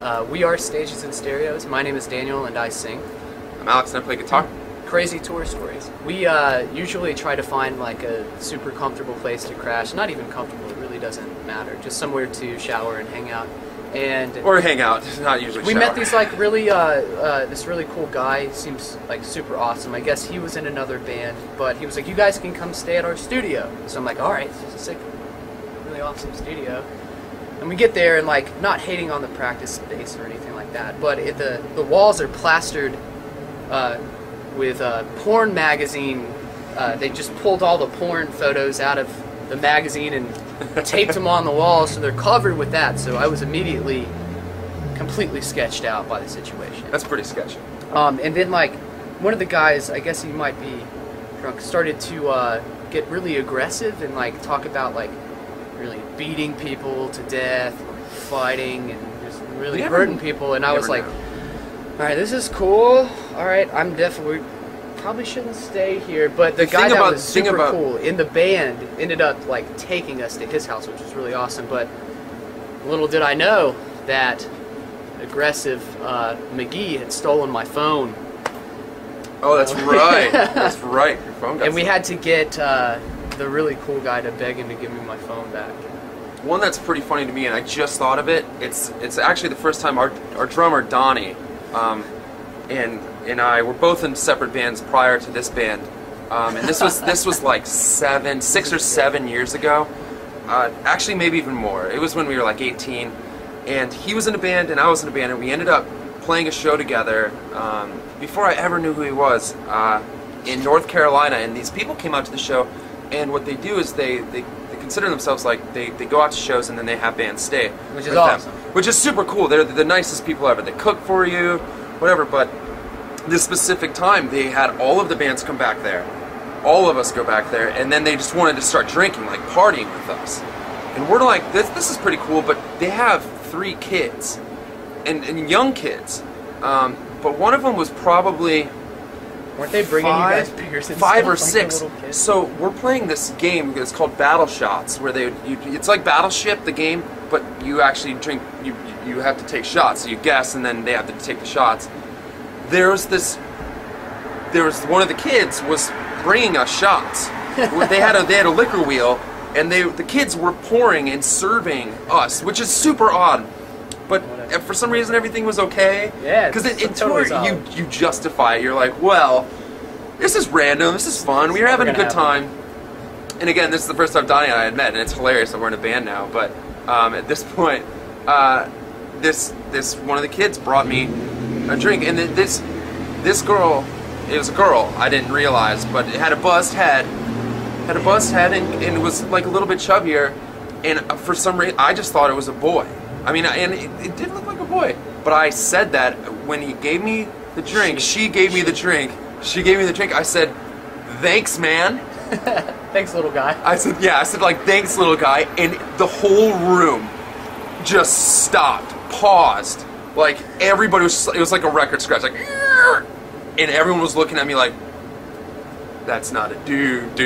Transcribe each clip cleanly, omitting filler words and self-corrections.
We are Stages and Stereos. My name is Daniel and I sing. I'm Alex and I play guitar. Crazy tour stories. We usually try to find like a super comfortable place to crash. Not even comfortable, it really doesn't matter. Just somewhere to shower and hang out. Or hang out, not usually we shower. met these like really, this really cool guy. Seems like super awesome. I guess he was in another band, but he was like, you guys can come stay at our studio. So I'm like, alright, this is a sick, really awesome studio. And we get there and like, not hating on the practice space or anything like that, but the walls are plastered with porn magazine. They just pulled all the porn photos out of the magazine and taped them on the wall, so they're covered with that. So I was immediately completely sketched out by the situation. That's pretty sketchy. And then like one of the guys, I guess he might be drunk, started to get really aggressive and like talk about like really beating people to death, fighting, and just really hurting people. And I was like, all right, this is cool. All right, I'm definitely probably shouldn't stay here. But the guy that was super cool in the band ended up like taking us to his house, which was really awesome. But little did I know that aggressive McGee had stolen my phone. Oh, that's right. That's right. Your phone got and we had to get the really cool guy to beg him to give me my phone back. One that's pretty funny to me, and I just thought of it. It's actually the first time our drummer Donnie and I were both in separate bands prior to this band, and this was like 6 or 7 years ago. Actually, maybe even more. It was when we were like 18, and he was in a band and I was in a band, and we ended up playing a show together before I ever knew who he was in North Carolina. And these people came out to the show, and what they do is they consider themselves like they go out to shows and then they have bands stay, which is awesome. Which is super cool. They're the nicest people ever. They cook for you, whatever. But this specific time, they had all of the bands come back there, all of us go back there, and then they just wanted to start drinking, like partying with us. And we're like, this is pretty cool. But they have 3 kids, and young kids. But one of them was probably. Weren't they bringing you guys beers and 5 or stuff, 6. Like So we're playing this game. It's called Battle Shots, where it's like Battleship, the game, but you actually drink. You have to take shots. So you guess, and then they have to take the shots. There was one of the kids was bringing us shots. they had a liquor wheel, and the kids were pouring and serving us, which is super odd. But for some reason, everything was okay. Yeah, because in tour, you justify it. You're like, well, this is random. This is fun. We're having a good time. And again, this is the first time Donnie and I had met, and it's hilarious that we're in a band now. But at this point, this one of the kids brought me a drink, and this girl, it was a girl. I didn't realize, but it had a buzzed head. And it was like a little bit chubbier. And for some reason, I just thought it was a boy. I mean, and it did look like a boy, but I said that when he gave me the drink, she gave me the drink, I said, thanks, man. Thanks, little guy. I said like, thanks, little guy, and the whole room just stopped, paused, like everybody it was like a record scratch, like, and everyone was looking at me like, that's not a dude,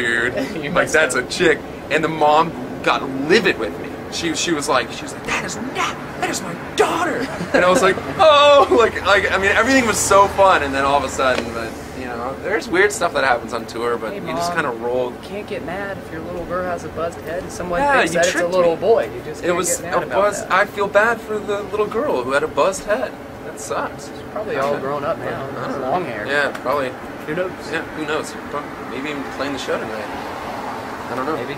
like that's a chick, and the mom got livid with me. She was like, that is my daughter, and I was like, oh, like I mean, everything was so fun, and then all of a sudden, but you know, there's weird stuff that happens on tour, but hey, you just kind of roll. You can't get mad if your little girl has a buzzed head and someone Yeah, thinks that it's a little boy. You just can't get mad about that. I feel bad for the little girl who had a buzzed head. That sucks. She's probably all grown up now. It's long hair. Yeah, probably. Who knows? Yeah, who knows? Maybe even playing the show tonight. I don't know. Maybe.